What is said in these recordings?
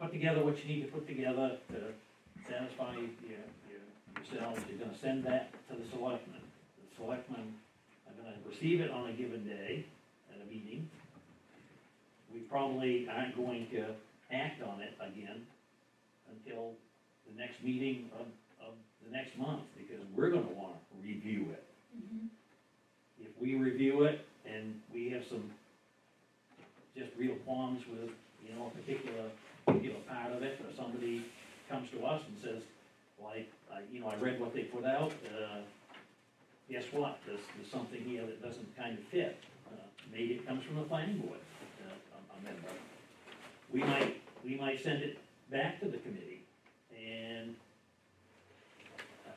put together what you need to put together to satisfy yourselves. You're gonna send that to the selectmen. The selectmen are gonna receive it on a given day at a meeting. We probably aren't going to act on it again until the next meeting of the next month, because we're gonna wanna review it. If we review it and we have some just real qualms with, a particular part of it, or somebody comes to us and says, well, I read what they put out, guess what, there's something here that doesn't kind of fit. Maybe it comes from the planning board, a member. We might send it back to the committee, and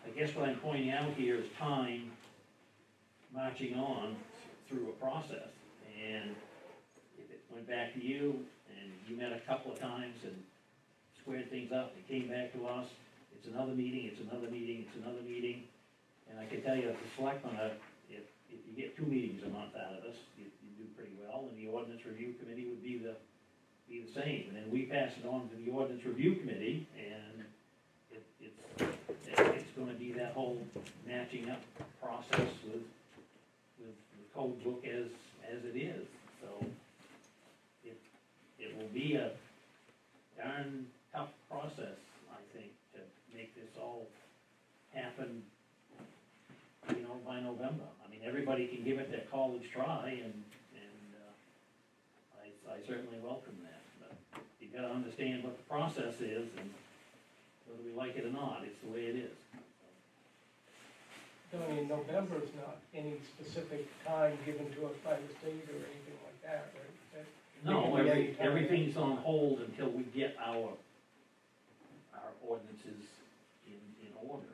I guess what I'm pointing out here is time marching on through a process. And if it went back to you, and you met a couple of times and squared things up, and came back to us, it's another meeting, it's another meeting, it's another meeting. And I can tell you that the selectmen, if you get 2 meetings a month out of us, you do pretty well, and the ordinance review committee would be the same. And then we pass it on to the ordinance review committee, and it's gonna be that whole matching up process with the code book as it is. So it will be a darn tough process, I think, to make this all happen, by November. I mean, everybody can give it their college try, and I certainly welcome that. But you gotta understand what the process is, and whether we like it or not, it's the way it is. So, I mean, November is not any specific time given to us by the state or anything like that, right? No, everything's on hold until we get our ordinances in order.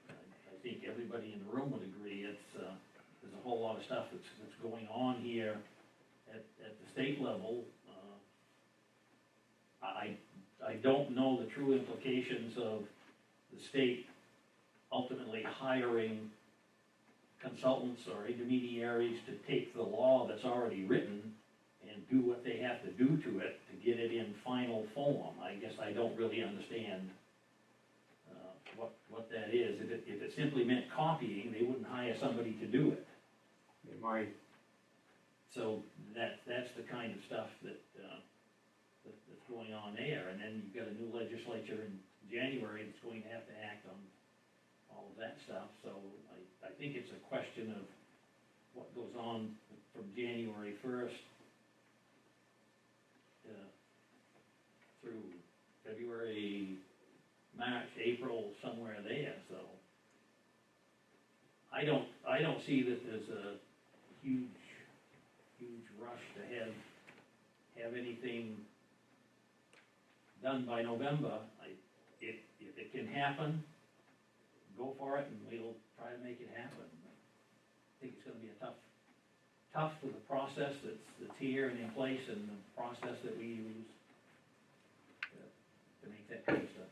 And I think everybody in the room would agree, there's a whole lot of stuff that's going on here at the state level. I don't know the true implications of the state ultimately hiring consultants or intermediaries to take the law that's already written and do what they have to do to it to get it in final form. I guess I don't really understand what that is. If it simply meant copying, they wouldn't hire somebody to do it. They might. So that's the kind of stuff that's going on there. And then you've got a new legislature in January that's going to have to act on all of that stuff. So I think it's a question of what goes on from January 1st through February, March, April, somewhere there. So I don't see that there's a huge rush to have anything done by November. If it can happen, go for it, and we'll try to make it happen. I think it's gonna be tough for the process that's here and in place, and the process that we use to make that kind of stuff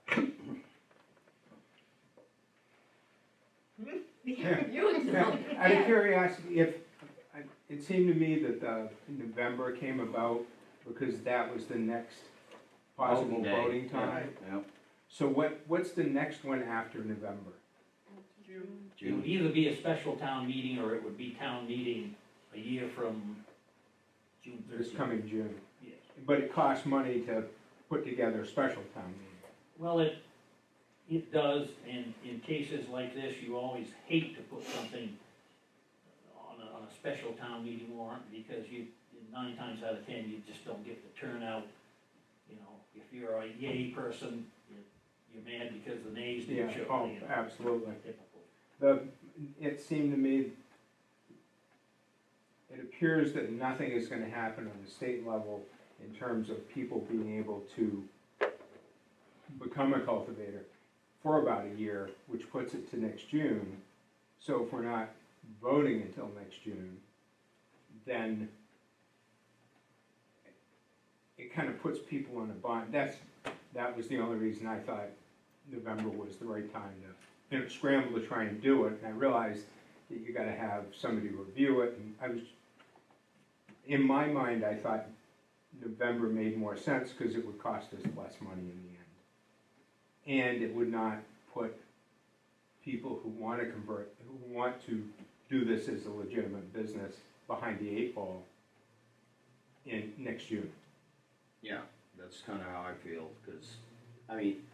happen. Out of curiosity, it seemed to me that November came about because that was the next possible voting time. Yep. So what's the next one after November? It would either be a special town meeting, or it would be town meeting a year from June 30th. This coming June. Yes. But it costs money to put together a special town meeting. Well, it does, and in cases like this, you always hate to put something on a special town meeting warrant, because 9 times out of 10, you just don't get the turnout. If you're a yay person, you're mad because the nays didn't show. Oh, absolutely. Typical. It seemed to me, it appears that nothing is going to happen on the state level in terms of people being able to become a cultivator for about a year, which puts it to next June. So if we're not voting until next June, then it kind of puts people on a bind. That was the only reason I thought November was the right time to scramble to try and do it. And I realized that you got to have somebody review it. And in my mind, I thought November made more sense because it would cost us less money in the end. And it would not put people who want to convert, who want to do this as a legitimate business behind the 8 ball in next June. Yeah, that's kinda how I feel, cause, I mean,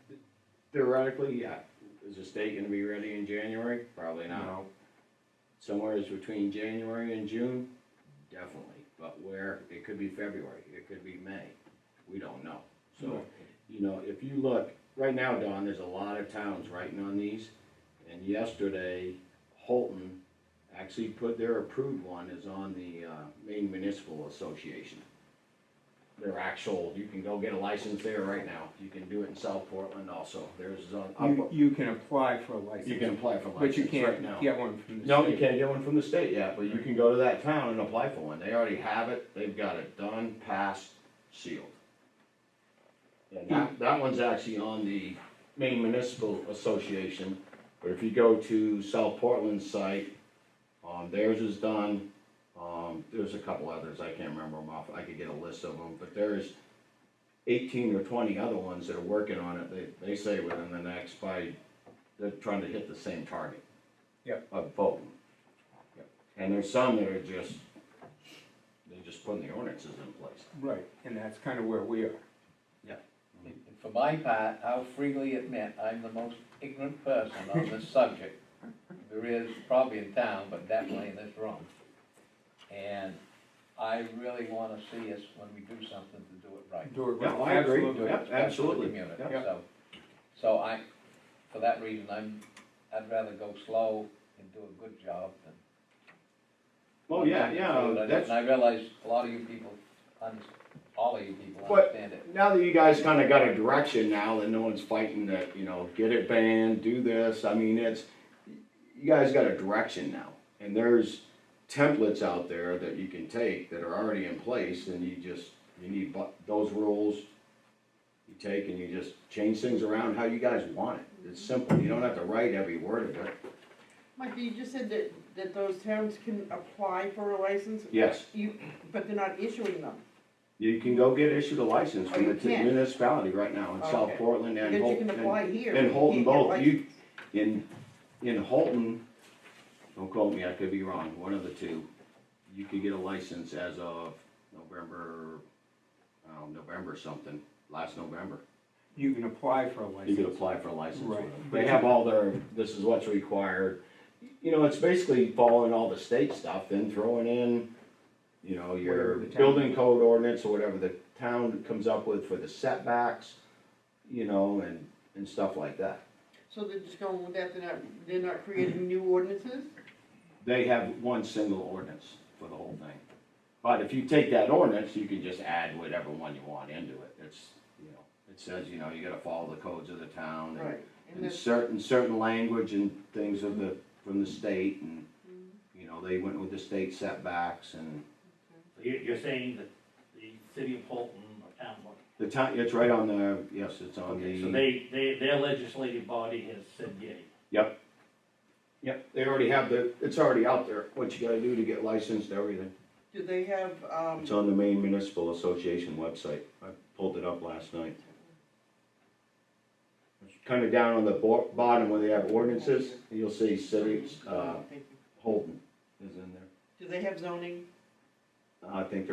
theoretically, yeah, is the state gonna be ready in January? Probably not. No. Somewhere is between January and June, definitely, but where, it could be February, it could be May, we don't know. So, Right. you know, if you look, right now, Don, there's a lot of towns writing on these, and yesterday, Holton actually put their approved one is on the, Maine Municipal Association. Their actual, you can go get a license there right now, you can do it in South Portland also, there's on, You can apply for a license. you can apply for a But you license can't right now. get one from the state. No, you can't get one from the state yet, but you can go to that town and apply for one. They already have it, they've got it done, passed, sealed. And that one's actually on the Maine Municipal Association, but if you go to South Portland's site, theirs is done. There's a couple others, I can't remember them off, I could get a list of them, but there's 18 or 20 other ones that are working on it. They say within the next they're trying to hit the same target. Yep. Of voting. Yep. And there's some that are they're just putting the ordinances in place. Right, and that's kind of where we are. And for my part, I'll freely admit I'm the most ignorant person on this subject there is probably in town, but definitely in this room. And I really wanna see us, when we do something, to do it right. Do it Yeah, right. I agree. Absolutely. Yep, Especially for the absolutely. community. Yep. So for that reason, I'd rather go slow and do a good job than. Oh, yeah, that's, And I realize a lot of you people, all of you people But- understand it. now that you guys kinda got a direction now, that no one's fighting that, get it banned, do this, I mean, you guys got a direction now. And there's templates out there that you can take that are already in place, and you need those rules. You take and you just change things around how you guys want it. It's simple, you don't have to write every word of it. Mike, you just said that those towns can apply for a license? Yes. But they're not issuing them, You can go get issued a license Oh, from you the can? municipality right now in South Okay. Portland and because you Holton. can apply here. And but you Holton can't get a both, license. in Holton, don't quote me, I could be wrong, one of the two. You could get a license as of November something, last November. You can apply for a license. You could apply for a license. Right. They have all this is what's required. It's basically following all the state stuff and throwing in, your Whatever the town- building code ordinance or whatever the town comes up with for the setbacks, and stuff like that. So they're just going with that, they're not creating new ordinances? They have one single ordinance for the whole thing. But if you take that ordinance, you can just add whatever one you want into it. It's, it says, you gotta follow the codes of the town Right. and that's- certain language and things from the state and, they went with the state setbacks and So you're saying that the city of Holton or town, the town, it's right on the, yes, it's on okay, so the, their legislative body has said yay. yep. Yep, they already have it's already out there, what you gotta do to get licensed, everything. Do they have, It's on the Maine Municipal Association website. I pulled it up last night. Kinda down on the bottom where they have ordinances, you'll see cities, thank you. Holton is in there. Do they have zoning? I think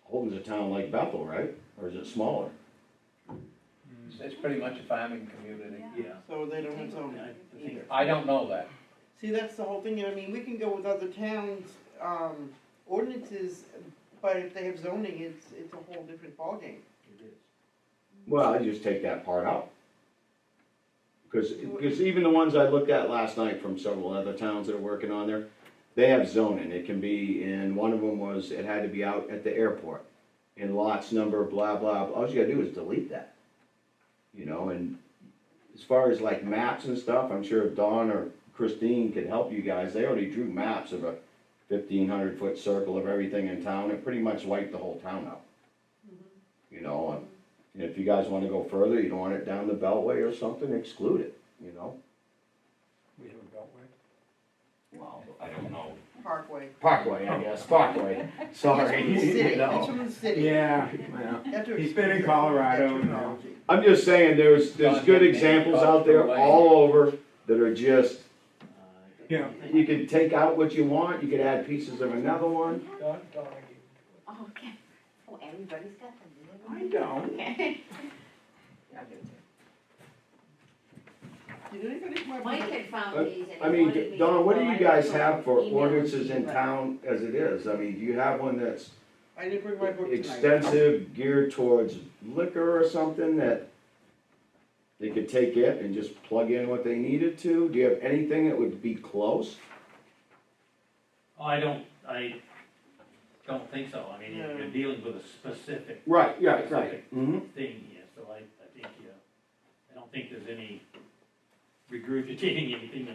Holton's a town like Bethel, right? Or is it smaller? It's pretty much a farming community. Yeah. So they don't have zoning I think- either? I don't know that. See, that's the whole thing, we can go with other towns' ordinances, but if they have zoning, it's a whole different ballgame. It is. Well, I just take that part out. Because even the ones I looked at last night from several other towns that are working on there, they have zoning. It can be, and one of them was, it had to be out at the airport. In lots number, blah, blah, blah. All you gotta do is delete that. And as far as like maps and stuff, I'm sure Dawn or Christine could help you guys. They already drew maps of a 1,500-foot circle of everything in town. It pretty much wiped the whole town out. And if you guys wanna go further, you don't want it down the beltway or something, exclude it, We have a beltway. Well, I don't know. Parkway. I guess, Parkway, sorry, He's from the city, you know. he's from the city. Yeah, well, You have to he's been in explain that Colorado, terminology. I'm just saying, there's good examples out there all over that are just, Yeah. you can take out what you want, you could add pieces of another one. Donahue. Oh, okay. Oh, everybody's got them. I don't. Okay. Did anybody come up Mike with had found these and I he mean, wanted me to. Donna, what do well, you I guys don't have for email it ordinances to you, in but- town as it is? I mean, do you have one that's I didn't bring my book tonight. extensive, geared towards liquor or something that they could take it and just plug in what they needed to? Do you have anything that would be close? Oh, I don't think so, I mean, No. you're dealing with a specific Right, yeah, right. Mm-hmm. thing here, so I think, I don't think there's any regurgitating anything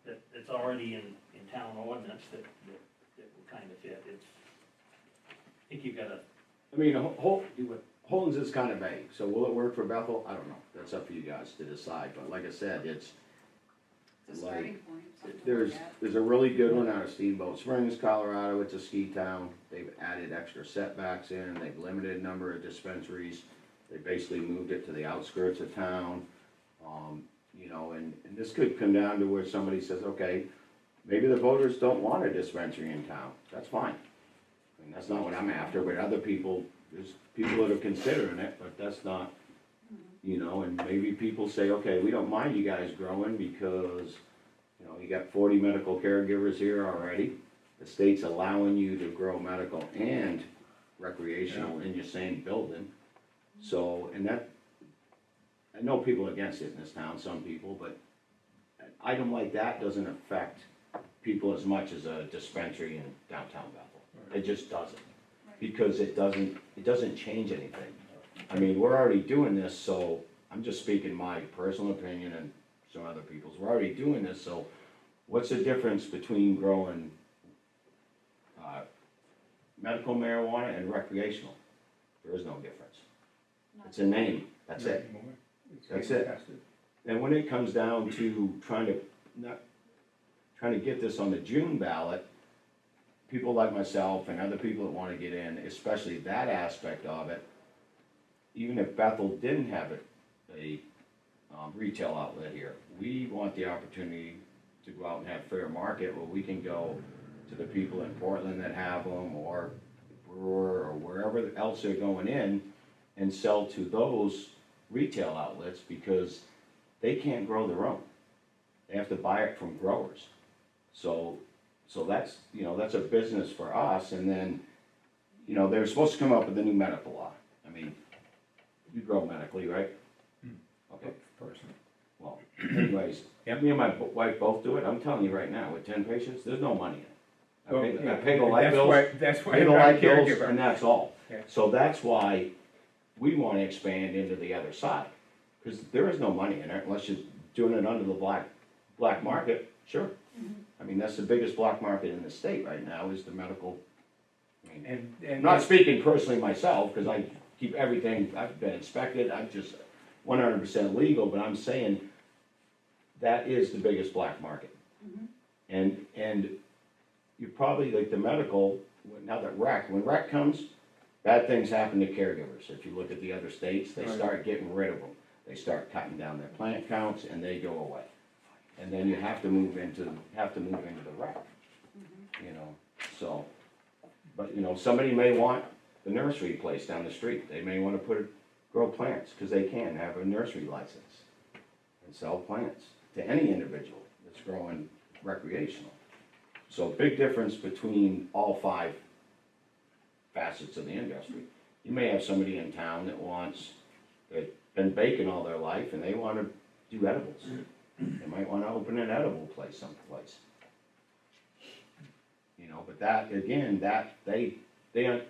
that's already in town ordinance that will kind of fit, I think you've gotta I mean, do what. Holton's is kind of vague, so will it work for Bethel? I don't know. That's up for you guys to decide, but like I said, it's, It's a like, starting point, something there's, like that. there's a really good one out of Steamboat Springs, Colorado. It's a ski town. They've added extra setbacks in, they've limited number of dispensaries. They basically moved it to the outskirts of town. You know, and this could come down to where somebody says, okay, maybe the voters don't want a dispensary in town. That's fine. I mean, that's not what I'm after, but other people, there's people that are considering it, but that's not, you know, and maybe people say, okay, we don't mind you guys growing because, you know, you got 40 medical caregivers here already. The state's allowing you to grow medical and recreational in your same building. So, and that, I know people are against it in this town, some people, but an item like that doesn't affect people as much as a dispensary in downtown Bethel. It just doesn't, because it doesn't change anything. I mean, we're already doing this, so I'm just speaking my personal opinion and some other people's. We're already doing this, so what's the difference between growing medical marijuana and recreational? There is no difference. It's a name, that's it. That's it. And when it comes down to trying to get this on the June ballot, people like myself and other people that wanna get in, especially that aspect of it, even if Bethel didn't have a retail outlet here, we want the opportunity to go out and have fair market where we can go to the people in Portland that have them, or Brewer, or wherever else they're going in, and sell to those retail outlets, because they can't grow their own. They have to buy it from growers. So that's, you know, that's a business for us. And then, you know, they're supposed to come up with a new medical law. I mean, you grow medically, right? Okay, Person. well, anyways, me and my wife both do it. I'm telling you right now, with 10 patients, there's no money in it. I pay the light bills, That's why pay the I'm not a light bills, caregiver. and that's all. Yeah. So that's why we wanna expand into the other side, cause there is no money in it unless you're doing it under the black market, sure. I mean, that's the biggest black market in the state right now, is the medical. I mean, And I'm not speaking personally myself, cause I keep everything, I've been inspected, I'm just 100% legal, but I'm saying that is the biggest black market. And you probably, like the medical, now that when rec comes, bad things happen to caregivers. If you look at the other states, they start getting rid of them. They start cutting down their plant counts and they go away. And then you have to move into the rec, you know, so. But, you know, somebody may want the nursery place down the street. They may wanna grow plants, cause they can have a nursery license and sell plants to any individual that's growing recreational. So big difference between all 5 facets of the industry. You may have somebody in town that's been baking all their life and they wanna do edibles. They might wanna open an edible place someplace. You know, but that, again, they're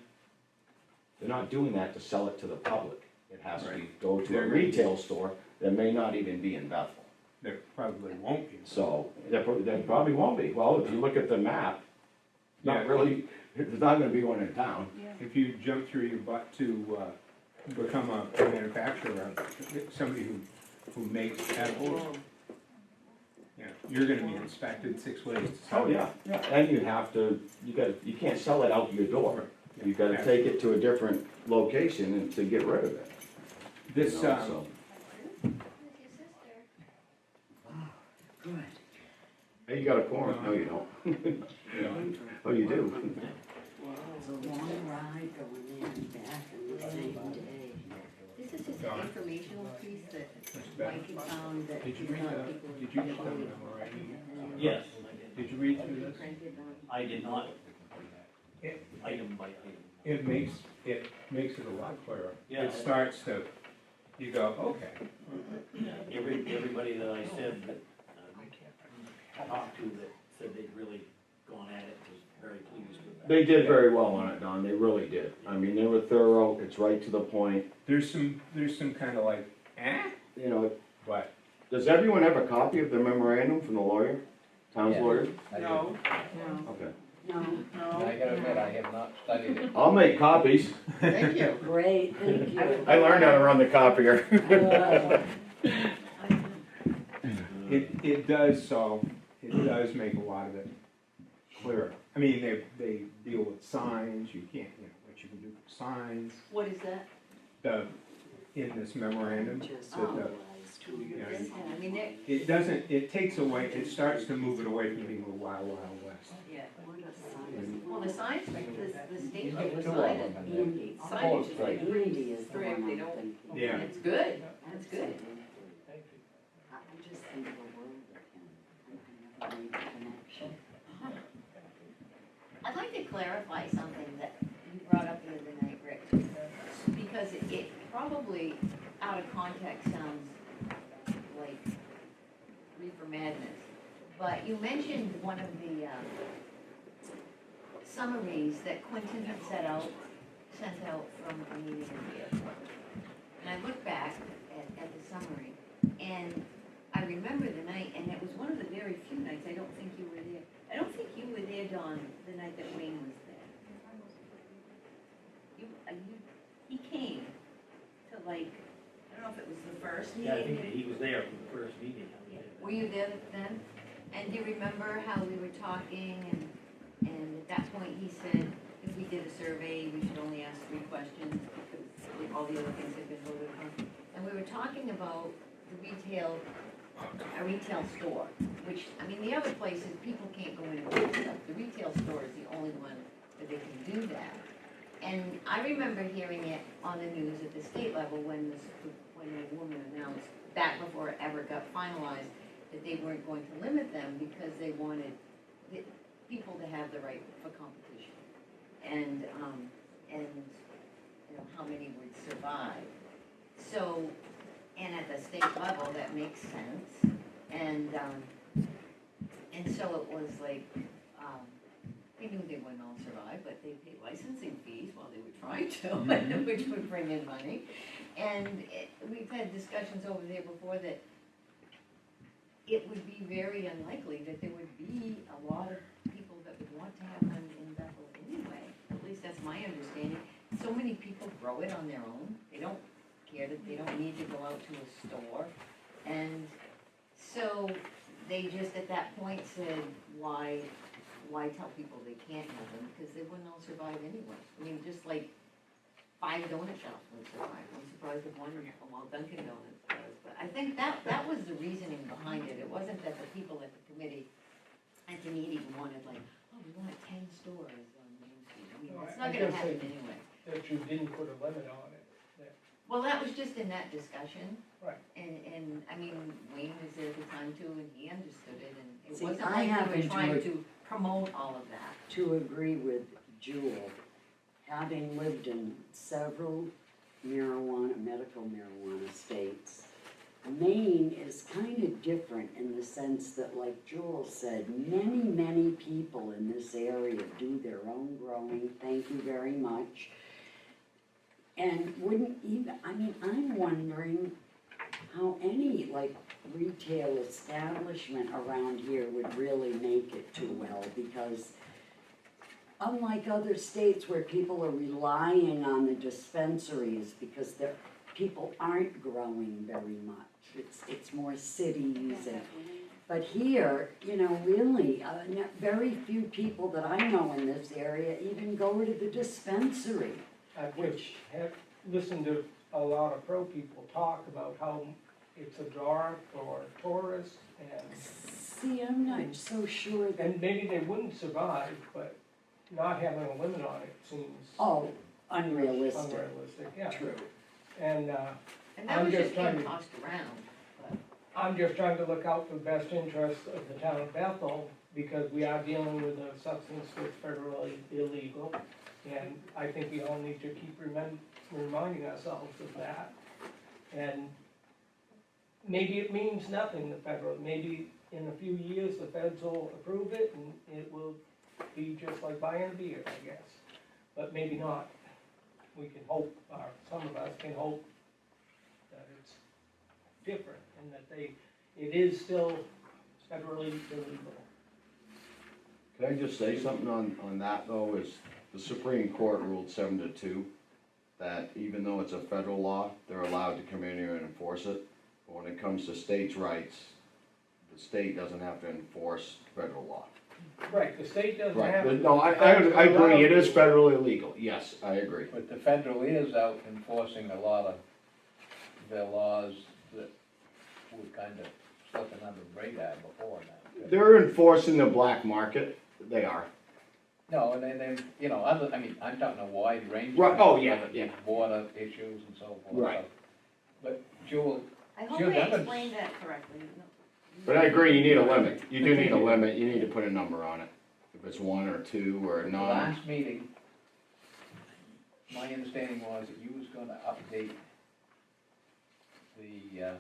not doing that to sell it to the public. It has to go to a retail store that may not even be in Bethel. There probably won't be. So, there probably won't be. Well, if you look at the map, Yeah. not really, there's not gonna be one in town. If you jump through your butt to become a manufacturer, somebody who makes edibles, Yeah, you're gonna be inspected 6 ways to Oh, Sunday. yeah, and you have to, you can't sell it out your door. You gotta take it to a different location and to get rid of it. you This, know, so. Who's your sister? Good. Hey, you got a quorum? No, you don't. Oh, you do? It's a long ride going there and back in the same day. This is just Donna. an informational piece that Beth, Mike had found that did you he read thought that? people would Did you get that really memorandum? Yes, Did you read through this? printed on. I did not, It, item by item. it makes it a lot clearer. Yeah. It starts to, you go, okay. Yeah, everybody that I said that, talked to that said they'd really gone at it was very pleased with that. They did very well on it, Don, they really did. I mean, they were thorough, it's right to the point, There's some kind of like, you know. but Does everyone have a copy of the memorandum from the lawyer, town's Yeah. lawyer? I do. No, Okay. No, And I gotta admit, I have not studied it. I'll make copies. thank you. great, thank you. I learned how to run the copier. it does solve, it does make a lot of it clearer. I mean, they deal with signs, you can't, you know, what you can do for signs. What is that? In this memorandum, Just that the- realized who you know, This, I mean, it, it doesn't, it takes away, it starts to move it away from being a wild, wild west. yeah, What a sign. well, the signs, the state You level have two sign, of them, and Andy. they're signage both is straight. like Andy is the strict, one they I'm don't, thinking. Yeah. it's good, it's good. Thank you. I just think the world of him. I can never make a connection. I'd like to clarify something that you brought up the other night, Rick, because it probably, out of context, sounds like reefer madness. But you mentioned one of the summaries that Quentin had sent out from a meeting in the airport. And I looked back at the summary, and I remember the night, and it was one of the very few nights, I don't think you were there. I don't think you were there, Dawn, the night that Wayne was there. He came to like, I don't know if it was the first Yeah, I meeting. think he was there for the first meeting. Were you there then? And do you remember how we were talking and at that point he said, if we did a survey, we should only ask 3 questions because all the other things had been voted on. And we were talking about a retail store, which, I mean, the other places, people can't go in and buy stuff. The retail store is the only one that they can do that. And I remember hearing it on the news at the state level when a woman announced that before it ever got finalized, that they weren't going to limit them because they wanted people to have the right for competition. And you know, how many would survive. So, and at the state level, that makes sense. And so it was like, they knew they wouldn't all survive, but they paid licensing fees while they were trying to, which would bring in money. And we've had discussions over there before that it would be very unlikely that there would be a lot of people that would want to have them in Bethel anyway. At least that's my understanding. So many people grow it on their own. They don't care that they don't need to go out to a store. And so they just at that point said, why tell people they can't have them? Because they wouldn't all survive anyway. I mean, just like 5 donut shops would survive. I'm surprised if one, well, Dunkin' Donuts does. But I think that was the reasoning behind it. It wasn't that the people at the committee, at the meeting wanted like, oh, we want 10 stores on Main Street. I mean, No, I it's not gonna guess happen they- anyway. That you didn't put a limit on it. Well, that was just in that discussion. Right. And I mean, Wayne was there at the time too, and he understood it, and it See, wasn't I like happen we to were trying ag- to promote all of that. To agree with Jewel, having lived in several medical marijuana states, Maine is kind of different in the sense that, like Jewel said, many people in this area do their own growing, thank you very much. And wouldn't even, I mean, I'm wondering how any, like, retail establishment around here would really make it too well, because unlike other states where people are relying on the dispensaries because people aren't growing very much. It's more cities and But here, you know, really, very few people that I know in this area even go to the dispensary. I've just have listened to a lot of pro people talk about how it's a draw for tourists See, I'm not so sure that, and maybe they wouldn't survive, but not having a limit on it seems oh, unrealistic. unrealistic, yeah. True. And, And that I'm was just just trying being to- tossed around, but. I'm just trying to look out for the best interest of the town of Bethel, because we are dealing with a substance that's federally illegal. And I think we all need to keep reminding ourselves of that. And maybe it means nothing, the federal, maybe in a few years, the feds will approve it, and it will be just like buying a beer, I guess. But maybe not. We can hope, or some of us can hope, that it's different, and that it is still federally illegal. Can I just say something on that though, is the Supreme Court ruled 7-2, that even though it's a federal law, they're allowed to come in here and enforce it. But when it comes to states' rights, the state doesn't have to enforce federal law. Right, the state doesn't have. Right, no, I agree, it is federally illegal, yes, I agree. But the federal is out enforcing a lot of their laws that were kind of slipping under the radar before now. They're enforcing the black market, they are. No, and then, you know, I mean, I'm talking a wide range. Right, oh, of yeah, whether yeah. it's Water issues and so forth. Right. So. But Jewel, I hope Sure, I that would- explained that correctly. No. But I agree, you need a limit, you do need a limit, you need to put a number on it. If it's 1 or 2 or the none. last meeting, my understanding was that you was gonna update the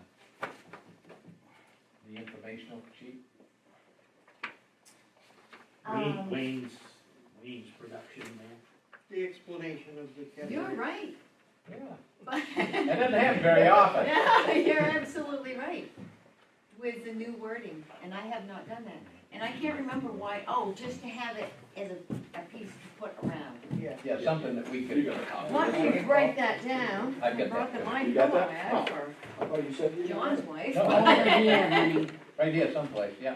informational sheet. Wayne's production man. The explanation of the category. You're right. Yeah. That doesn't happen very often. Yeah, you're absolutely right, with the new wording, and I have not done that. And I can't remember why, just to have it as a piece to put around. Yeah. Yeah, something that we could. Why don't you write that down? I've got I brought that. the mine You got pillow that? out for Oh, you said you John's wife. No. Over here, honey. Right here someplace, yeah,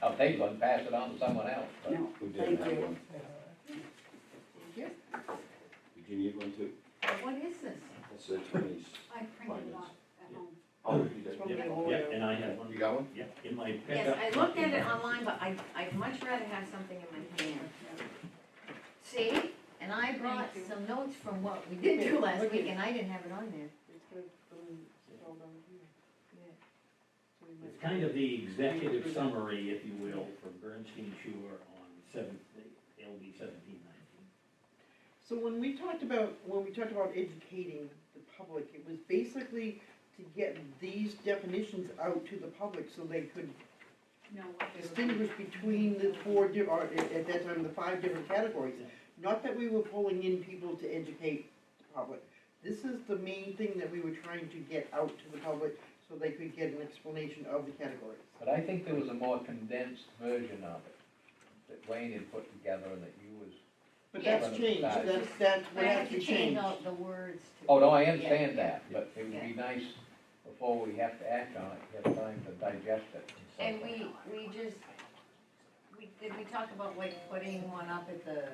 I'll take one, pass it on to someone else, but. No, Who thank didn't have you. one? Yeah. Did you need one too? What is this? That's the attorney's. I printed it off at home. Oh, you It's did. from Yep, the old, yep, and I have one. You got one? Yep, in my Yes, pickup. I looked at it online, but I'd much rather have something in my hand. See, and I brought Thank you. some notes from what we did do last week, and I didn't have it on there. It's got, all down here. Yeah. So we might- It's kind of the executive summary, if you will, for Bernstein Schuer on LD 1719. So when we talked about educating the public, it was basically to get these definitions out to the public so they could distinguish between the or at that time, the 5 different categories. Not that we were pulling in people to educate the public. This is the main thing that we were trying to get out to the public so they could get an explanation of the categories. But I think there was a more condensed version of it that Wayne had put together and that you was. But Yeah. that's changed, that's But what I has have to to be change changed. all the words to. Oh, no, I understand Yeah. that, but it would be nice before we have to act on it, have time to digest it. And we just, did we talk about like putting one up at the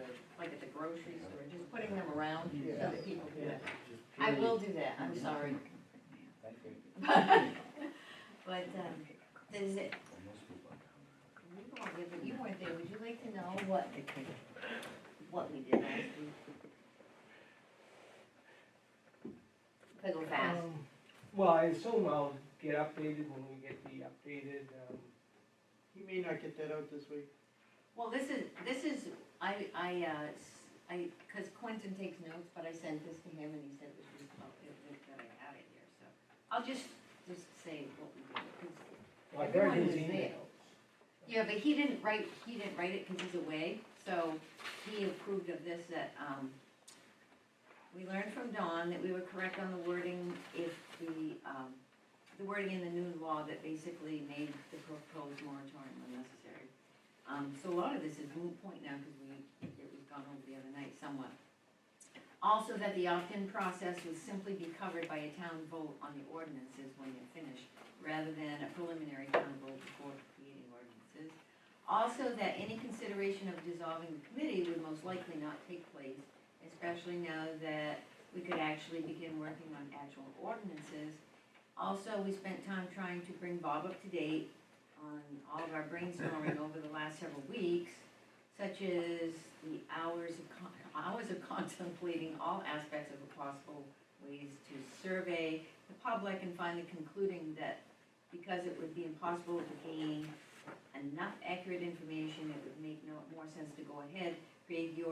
grocery store, just putting them around so Yeah. that people can. Yeah, I will do that, I'm sorry. Thank you. But, does it, but you weren't there, would you like to know what we did last week? Could go fast. Well, I assume I'll get updated when we get the updated, He may not get that out this week. Well, this is, cause Quentin takes notes, but I sent this to him and he said it was just, that I had it here, so. I'll just say what we did, 'cause well, I read his Everyone was there. emails. yeah, but he didn't write it because he's away, so he approved of this that, we learned from Dawn that we were correct on the wording if the wording in the new law that basically made the proposed moratorium unnecessary. So a lot of this is moot point now because it was gone over the other night somewhat. Also, that the opt-in process would simply be covered by a town vote on the ordinances when they're finished, rather than a preliminary town vote before creating ordinances. Also, that any consideration of dissolving the committee would most likely not take place, especially now that we could actually begin working on actual ordinances. Also, we spent time trying to bring Bob up to date on all of our brainstorming over the last several weeks, such as the hours of contemplating all aspects of the possible ways to survey the public, and finally concluding that because it would be impossible to gain enough accurate information, it would make more sense to go ahead, create the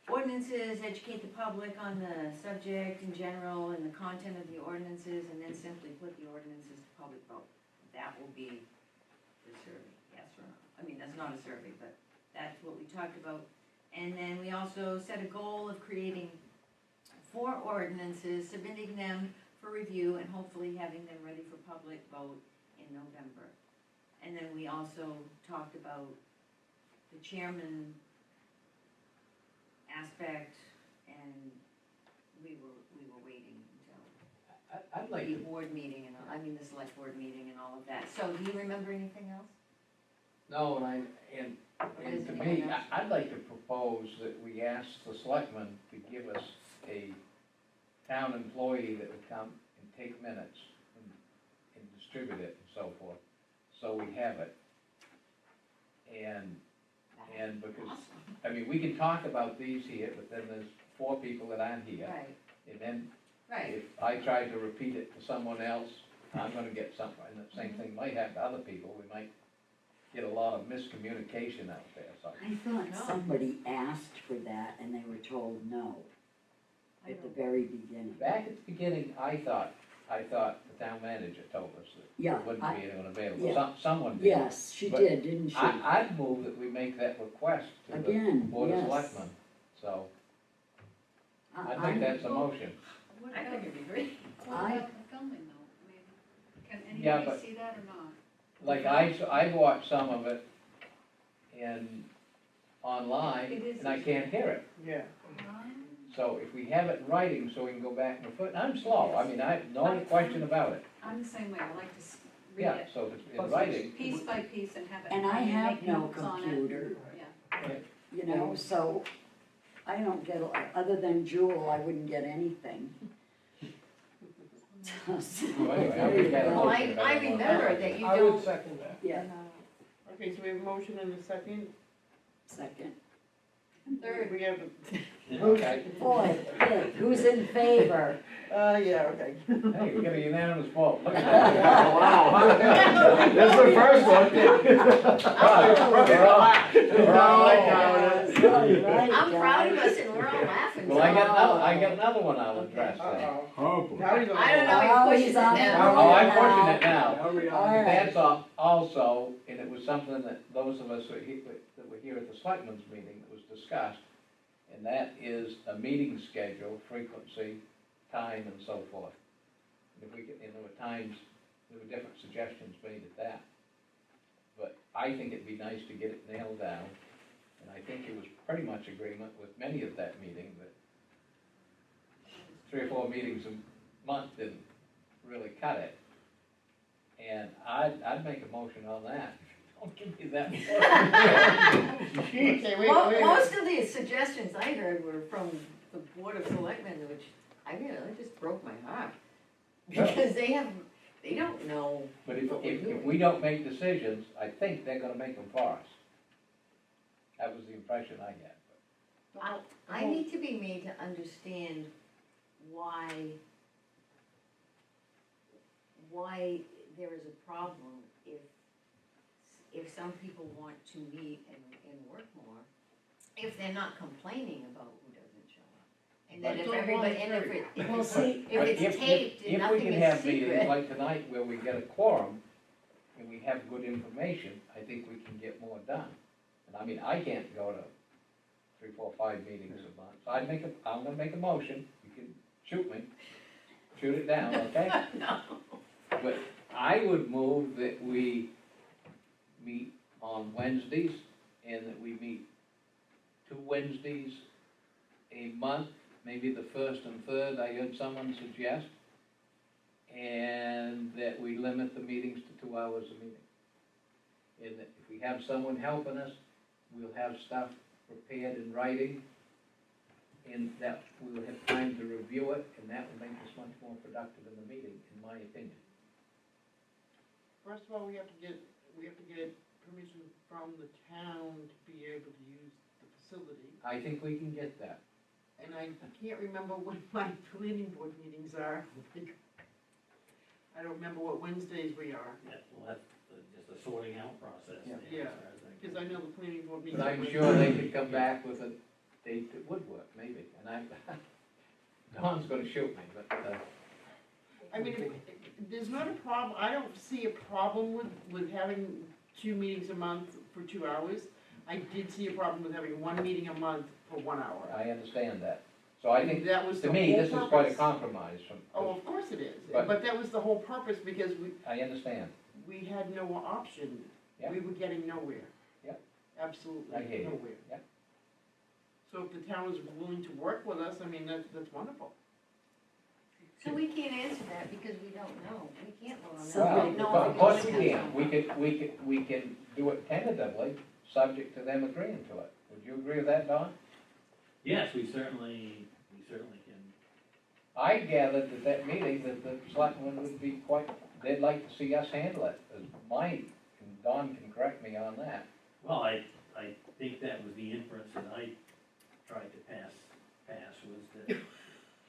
ordinances, educate the public on the subject in general and the content of the ordinances, and then simply put the ordinances to public vote. That will be the survey, yes or no. I mean, that's not a survey, but that's what we talked about. And then we also set a goal of creating 4 ordinances, submitting them for review, and hopefully having them ready for public vote in November. And then we also talked about the chairman aspect, and we were waiting until I'd like the to, board meeting and, the select board meeting and all of that. So do you remember anything else? no, and to me, I'd like to propose that we ask the selectmen to give us a town employee that would come and take minutes and distribute it and so forth, so we have it. And because, Awesome. we can talk about these here, but then there's 4 people that aren't here. Right, And then right. if I try to repeat it to someone else, I'm gonna get something, and the same thing might happen to other people, we might get a lot of miscommunication out there, so. I thought No. somebody asked for that and they were told no I at the don't- very beginning. Back at the beginning, I thought the town manager told us that Yeah, there wouldn't be anyone available, yeah. someone did. Yes, she But did, didn't she? I'd move that we make that request to the Again, Board of yes. Selectmen, so I I'm- think that's a motion. What I about, think it'd be great. what I- about the filming though? I mean, can Yeah, anybody but- see that or not? Like, I watched some of it online, It is- and I can't hear it. Yeah. So if we have it in writing, so we can go back and refer, and I'm slow, no question about it. I'm the same way, I like to read Yeah, it so if it's in Plus writing, piece by piece and have it. And I and have make no notes on it. computer, Yeah. you know, so I don't get, other than Jewel, I wouldn't get anything. So, Well, anyway, there you I go. Well, I remember that you I would don't, second that. Yeah, Okay, so we have a motion and a second. second. third, We have, okay. Boy, look, who's in favor? yeah, okay. Hey, we got a unanimous vote. Look at Yeah. that. Wow. This is the first one. We're all like that. Right, I'm proud of guys. us and we're all laughing. Well, I got another one I'll address then. Uh-oh. Oh, boy. Now he's on. I don't know, Oh, he he's pushes on it the down. Oh, I'm now. pushing it now. Now we All are. right. That's also, and it was something that those of us that were here at the selectmen's meeting that was discussed, and that is a meeting schedule, frequency, time, and so forth. And if we could, and there were times, there were different suggestions made at that. But I think it'd be nice to get it nailed down, and I think it was pretty much agreement with many of that meeting that 3 or 4 meetings a month didn't really cut it. And I'd make a motion on that. Don't give me that. Okay, wait. Most of the suggestions I heard were from the Board of Selectmen, which, it just broke my heart. Because they don't know. But if we don't make decisions, I think they're gonna make them for us. That was the impression I had. I need to be made to understand why there is a problem if some people want to meet and work more, if they're not complaining about who doesn't show up. And then But if it's all everybody, and if Well, see, if it's taped and If we nothing can is have meetings secret. like tonight where we get a quorum and we have good information, I think we can get more done. And I can't go to 3, 4, 5 meetings a month. So I'm gonna make a motion, you can shoot me, shoot it down, okay? No. But I would move that we meet on Wednesdays and that we meet 2 Wednesdays a month maybe the first and third, I heard someone suggest. And that we limit the meetings to 2 hours a meeting. And that if we have someone helping us, we'll have stuff prepared in writing, and that we will have time to review it, and that will make us much more productive in the meeting, in my opinion. First of all, we have to get permission from the town to be able to use the facility. I think we can get that. And I can't remember when my planning board meetings are. I don't remember what Wednesdays we are, Yeah, well, that's just a sorting out process. Yeah. there, Yeah. as far as I because I know the planning board meetings. But are I'm Wednesdays. sure they could come back with a date that would work, maybe, and Don's gonna shoot me, but, I mean, there's not a problem, I don't see a problem with having 2 meetings a month for 2 hours. I did see a problem with having 1 meeting a month for 1 hour. I understand that. So I think, That was the to whole me, this is quite a purpose. compromise from, Oh, of course it is, But- but that was the whole purpose, because I understand. we had no option. Yeah. We were getting nowhere. Yeah. Absolutely I hear you. nowhere. Yeah. So if the town is willing to work with us, I mean, that's wonderful. So we can't answer that because we don't know. We can't vote on that. So We Well, don't know of if course it's we gonna can, we can do it tentatively, subject to them agreeing to it. Would you agree with that, Don? Yes, we certainly can. I gathered at that meeting that the selectmen would be quite, they'd like to see us handle it, as mine, and Don can correct me on that. Well, I think that was the inference that I tried to pass was that,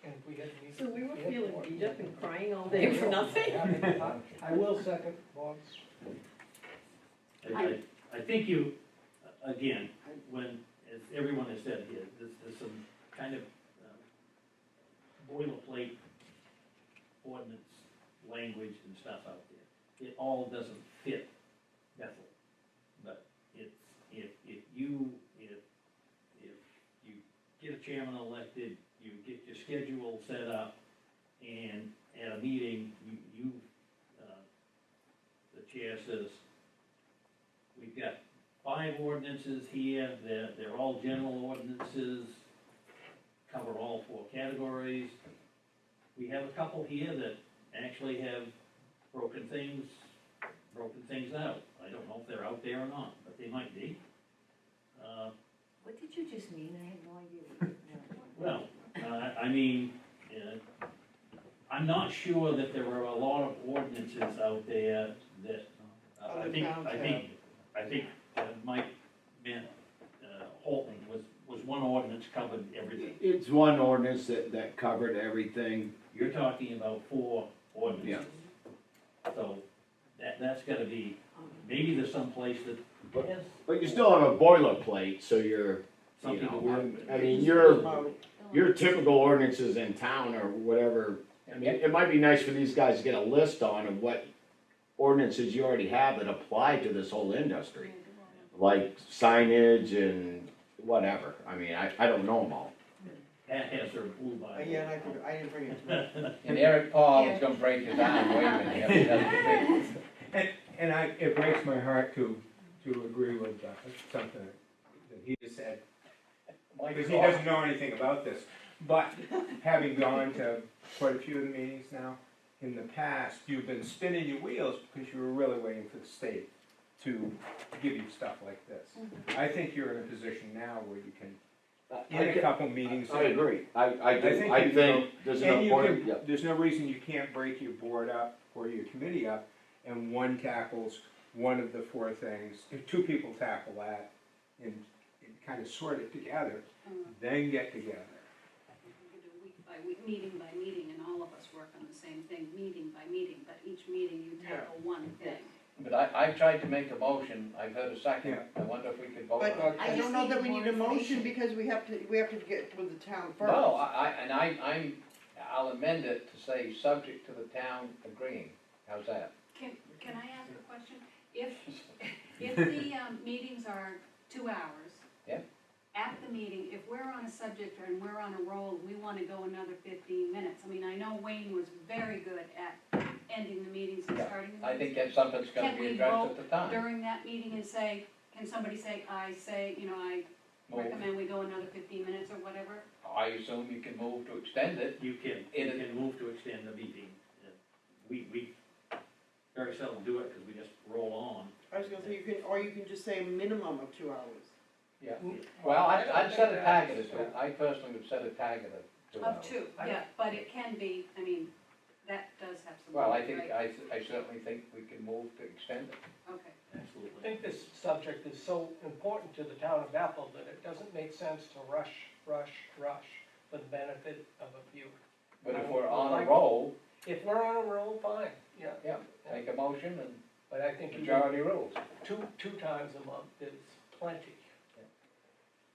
And if we had a meeting. So we were had feeling more. beat up and crying all day for nothing? I will second Bob's. I think you, again, when, as everyone has said here, there's some kind of boilerplate ordinance language and stuff out there. It all doesn't fit Bethel, but it's, if you get a chairman elected, you get your schedule set up, and at a meeting, the chair says, we've got 5 ordinances here, they're all general ordinances, cover all 4 categories. We have a couple here that actually have broken things out. I don't know if they're out there or not, but they might be. What did you just mean? I have no idea what you meant. Well, I mean, I'm not sure that there are a lot of ordinances out there that, I Other think, towns I think Mike meant, Holton was one ordinance covered everything. It's one ordinance that covered everything. You're talking about 4 ordinances. So, that's gotta be, maybe there's some place that has But you still have a boilerplate, so you're, you something to know, work with. I mean, your typical ordinances in town or whatever. I mean, it might be nice for these guys to get a list on of what ordinances you already have that apply to this whole industry. Like signage and whatever. I mean, I don't know them all. That has their pool by. Yeah, and I didn't bring it. And Eric Paul is gonna break his arm waving here, if he doesn't speak. And it breaks my heart to agree with something that he just said, because he doesn't know anything about this. But having gone to quite a few of the meetings now, in the past, you've been spinning your wheels because you were really waiting for the state to give you stuff like this. I think you're in a position now where you can, in a couple meetings. I agree. I do. think I you think there's And enough you board, can, yeah. there's no reason you can't break your board up or your committee up, and one tackles one of the 4 things, if 2 people tackle that, and kind of sort it together, then get together. We could do week by week, meeting by meeting, and all of us work on the same thing, meeting by meeting, but each meeting you tackle one thing. But I've tried to make a motion, I've heard a second, Yeah. I wonder if we could vote But on it. I don't know that we need a motion because we have to get with the town first. No, I'll amend it to say, subject to the town agreeing, how's that? Can I ask a question? If the meetings are 2 hours. Yeah. At the meeting, if we're on a subject and we're on a roll, we wanna go another 15 minutes. I mean, I know Wayne was very good at ending the meetings and Yeah, starting the I meetings. think that's something that's gonna Can be we addressed vote at the time. during that meeting and say, can somebody say, I say, I Move. recommend we go another 15 minutes or whatever? I assume you can move to extend it. You can move to extend the meeting. We very seldom do it because we just roll on. I was gonna say, you can just say a minimum of 2 hours. Yeah, well, I'd set a target as to, I personally would set a target of 2 hours. Of two, yeah, but it can be, I mean, that does have some. Well, I weight, think, right? I certainly think we can move to extend it. Okay. I Absolutely. think this subject is so important to the town of Bethel that it doesn't make sense to rush for the benefit of a few. But if we're on a roll, If we're on a roll, fine, yeah, yeah, make a motion and but I think majority rules. two times a month is plenty.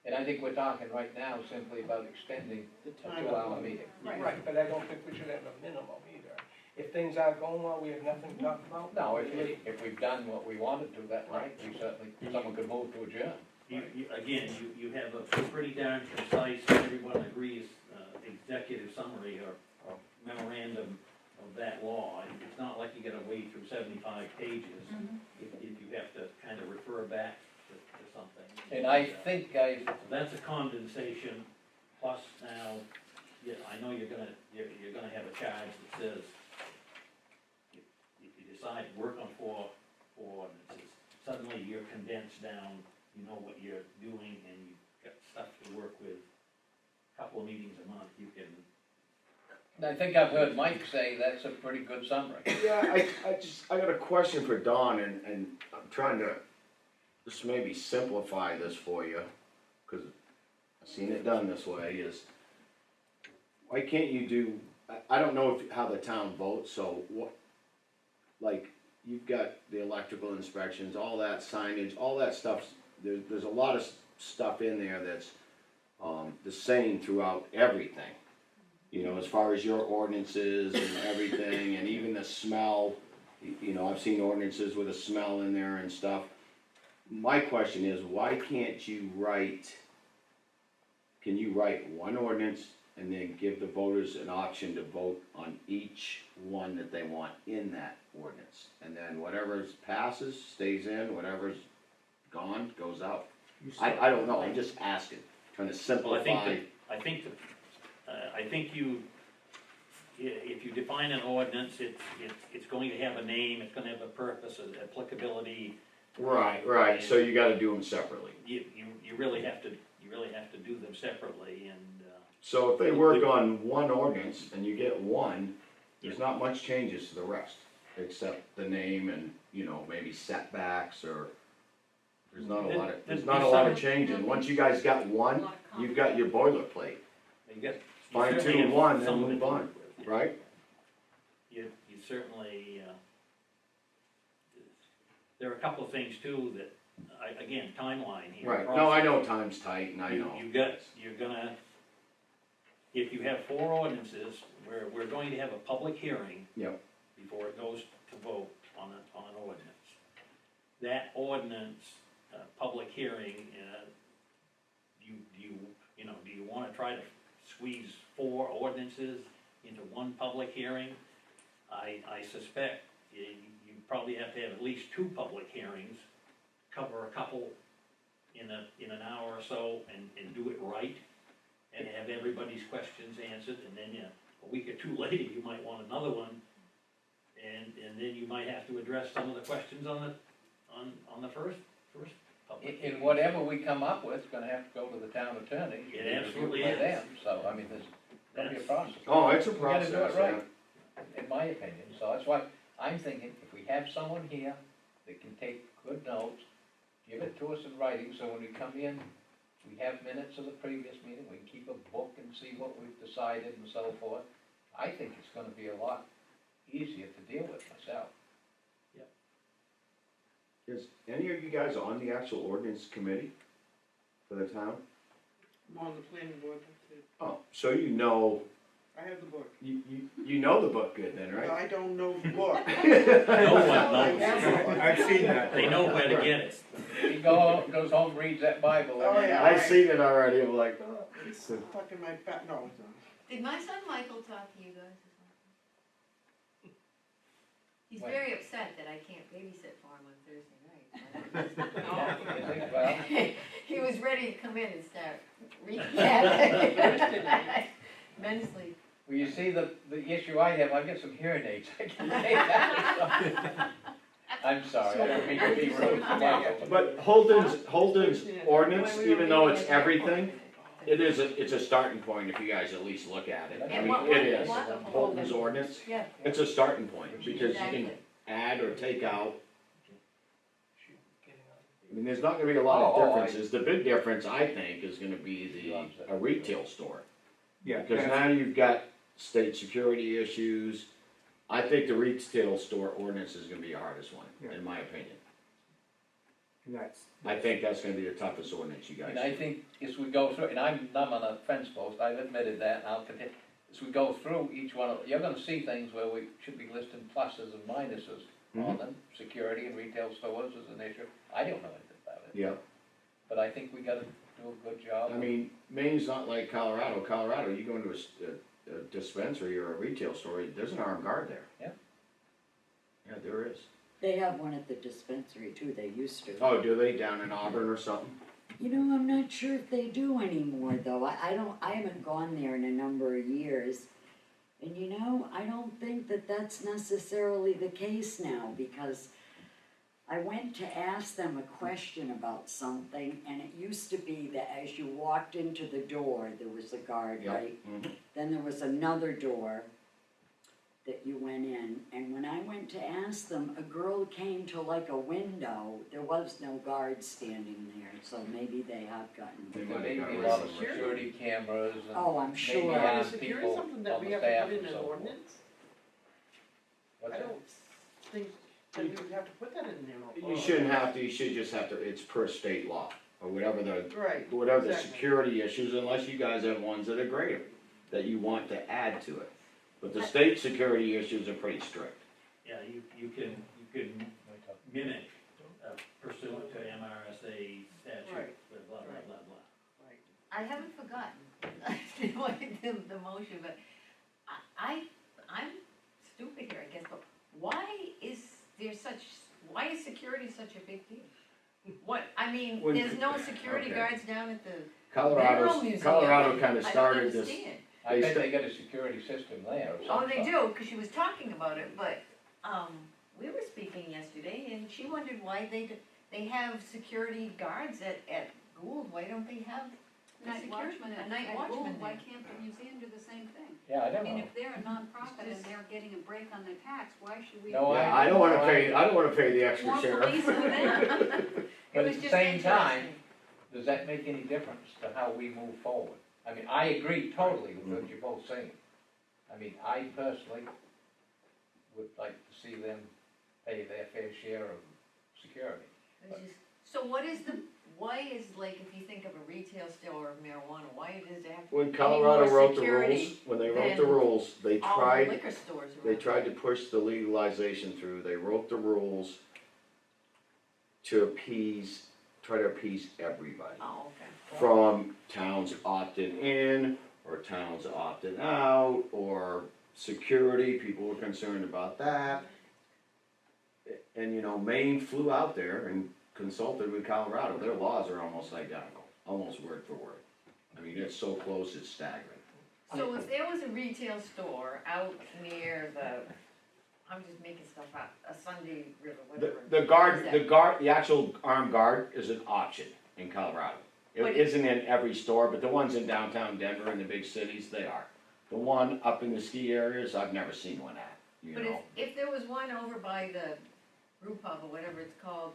And I think we're talking right now simply about extending The a time. 2-hour meeting. Right, but I don't think we should have a minimum either. If things aren't going well, we have nothing to talk about. No, if we've done what we wanted to that night, we certainly, someone could move to adjourn. Again, you have a pretty darn concise, everyone agrees, executive summary or memorandum of that law. And it's not like you gotta wade through 75 pages if you have to kind of refer back to something. And I think So that's a condensation, plus now, yeah, I know you're gonna have a charge that says, if you decide to work on four ordinances, suddenly you're condensed down, you know what you're doing, and you've got stuff to work with. Couple of meetings a month, you can. I think I've heard Mike say that's a pretty good summary. Yeah, I got a question for Don, and I'm trying to just maybe simplify this for you, cause I've seen it done this way, is why can't you do, I don't know how the town votes, so what, like, you've got the electrical inspections, all that signage, all that stuff, there's a lot of stuff in there that's the same throughout everything. You know, as far as your ordinances and everything, and even the smell, you know, I've seen ordinances with a smell in there and stuff. My question is, why can't you can you write one ordinance and then give the voters an option to vote on each one that they want in that ordinance? And then whatever's passes, stays in, whatever's gone, goes out. I don't know, I'm just asking, trying to Well, simplify. I think you, if you define an ordinance, it's going to have a name, it's gonna have a purpose, an applicability. Right, so you gotta do them separately. You really have to do them separately, and, So if they work on one ordinance and you get one, there's not much changes to the rest, except the name and, you know, maybe setbacks or, there's not a lot of changes. Once you guys got one, you've got your boilerplate. you get. Fine tune one, then move on, right? You certainly, there are a couple of things too that, again, timeline here. Right, no, I know time's tight and I know. You're gonna, if you have four ordinances, we're going to have a public hearing. Yep. Before it goes to vote on an ordinance. That ordinance, public hearing, do you wanna try to squeeze four ordinances into one public hearing? I suspect you probably have to have at least two public hearings, cover a couple in an hour or so, and do it right, and have everybody's questions answered, and then, a week or two later, you might want another one, and then you might have to address some of the questions on the first public. And whatever we come up with, is gonna have to go to the town attorney. It absolutely by is. them. So, I mean, there's gonna be a process. Oh, it's a We gotta process, do it yeah. right, in my opinion, so that's why I'm thinking, if we have someone here that can take good notes, give it to us in writing, so when we come in, we have minutes of the previous meeting, we can keep a book and see what we've decided and so forth. I think it's gonna be a lot easier to deal with myself. Is any of you guys on the actual ordinance committee for the town? I'm on the planning board, that's it. Oh, so you know, I have the book. you know the book good then, right? I don't know the book. No one I knows. have the book. I've seen that. They know where to get it. He goes home, reads that Bible. Oh, yeah. I seen it already, I'm like, oh. It's stuck in my back, no, it's not. Did my son Michael talk to you guys as well? He's What? very upset that I can't babysit for him on Thursday night. Well, He was ready to come in and start reading. Immensely. Well, you see, the issue I have, I've got some hearing aids, I can say that. I'm sorry, I don't mean to be rude, Michael. But Holden's ordinance, even though it's everything, it's a starting point if you guys at least look at it. I And mean, what- it is, what- Holden's ordinance, Yeah. it's a starting point, because you can Exactly. add or take out. Getting on. I mean, there's not gonna be a lot of Oh, differences, the big difference, I think, is gonna be a retail store. Yeah, Because that's- now you've got state security issues. I think the retail store ordinance is gonna be the hardest one, Yeah. in my opinion. and that's, I think that's gonna be the toughest ordinance you guys. And I think as we go through, and I'm on a fence post, I've admitted that, and I'll continue. As we go through each one, you're gonna see things where we should be listing pluses and minuses on them. Security and retail stores is an issue. I don't know anything about it, Yeah, but I think we gotta do a good job. I mean, Maine's not like Colorado. Colorado, you go into a dispensary or a retail store, there's an armed guard there. Yeah. Yeah, there is. They have one at the dispensary too, they used to. Oh, do they, down in Auburn or something? You know, I'm not sure if they do anymore though. I haven't gone there in a number of years. And you know, I don't think that that's necessarily the case now because I went to ask them a question about something and it used to be that as you walked into the door, there was a guard, Yep. right? Mhm. Then there was another door that you went in, and when I went to ask them, a girl came to like a window, there was no guard standing there, so maybe they have gotten. They There might may have be got a lot rid of of security cameras and. Oh, I'm maybe sure. Yeah, have is security people something that on we the have to staff put in and an so forth. ordinance? What's I that? don't think that we would have to put that in there. You shouldn't have to, you should just have to, it's per state law, or whatever the Right. whatever the exactly. security issues, unless you guys have ones that are greater, that you want to add to it. But the state security issues are pretty strict. Yeah, you can mimic pursuant to MRSA statute, Right. blah, blah, Right. blah, blah. Right. I haven't forgotten the motion, but I'm stupid here, I guess, but why is security such a big deal? What, I mean, When- there's no security okay. guards down at the Mineral Colorado Museum. kinda started I this. don't understand. I bet they got a security system there or Oh, something. they do, cause she was talking about it, but, we were speaking yesterday, and she wondered why they have security guards at Gould, why don't they have Night security- watchman a night at watchman Gould, why there? can't the museum do the same thing? Yeah, I I don't mean, know. if they're a nonprofit and they're getting a break on their tax, why should we? No, Yeah, I don't wanna pay the extra More sheriff. police for them? But It was at the just same time, interesting. does that make any difference to how we move forward? I mean, I agree totally with what you're both saying. I mean, I personally would like to see them pay their fair share of security. So why is like, if you think of a retail store of marijuana, why does it have to When be any Colorado more wrote the security rules, when they wrote the than rules, they all the tried, liquor stores around? they tried to push the legalization through, they wrote the rules to try to appease everybody. Oh, okay. From towns opting in, or towns opting out, or security, people were concerned about that. And you know, Maine flew out there and consulted with Colorado, their laws are almost identical, almost word for word. I mean, it's so close, it's staggering. So if there was a retail store out near I'm just making stuff up, a Sunday River, whatever. The actual armed guard is an option in Colorado. It But isn't in every store, but the ones in downtown Denver and the big cities, they are. The one up in the ski areas, I've never seen one at, you But know. if there was one over by the brew pub or whatever it's called,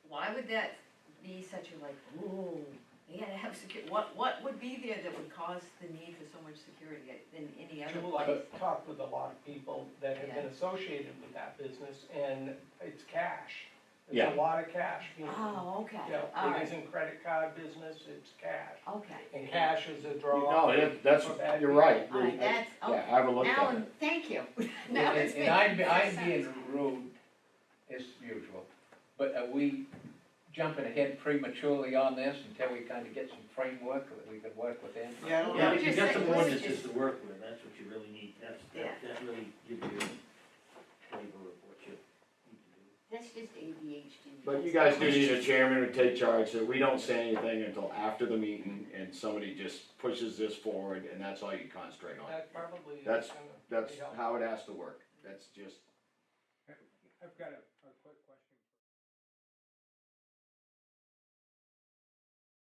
why would that be such a like, ooh, they gotta have security, what would be there that would cause the need for so much security than any other Jewel, place? I've talked with a lot of people that have been associated with that business, and it's cash. There's Yeah. a lot of cash being, Oh, okay, you know, all it right, isn't credit card business, it's cash. okay. And cash is a draw. No, that's, for bad you're people. right. All right, that's, Yeah, I haven't looked now, at it. thank you. Now it's And I'm being rude as usual, but are we jumping ahead prematurely on this until we kind of get some framework that we can work within? Yeah, I don't Yeah, know. but you just got say, some let's ordinances just- to work with, that's what you really need, Yeah. that really gives you a flavor of what you need to do. Let's just ADHD. But you guys do need a chairman to take charge, so we don't say anything until after the meeting and somebody just pushes this forward and that's all you concentrate on. That probably is That's- gonna That's be helpful. how it has to work. That's just, I've got a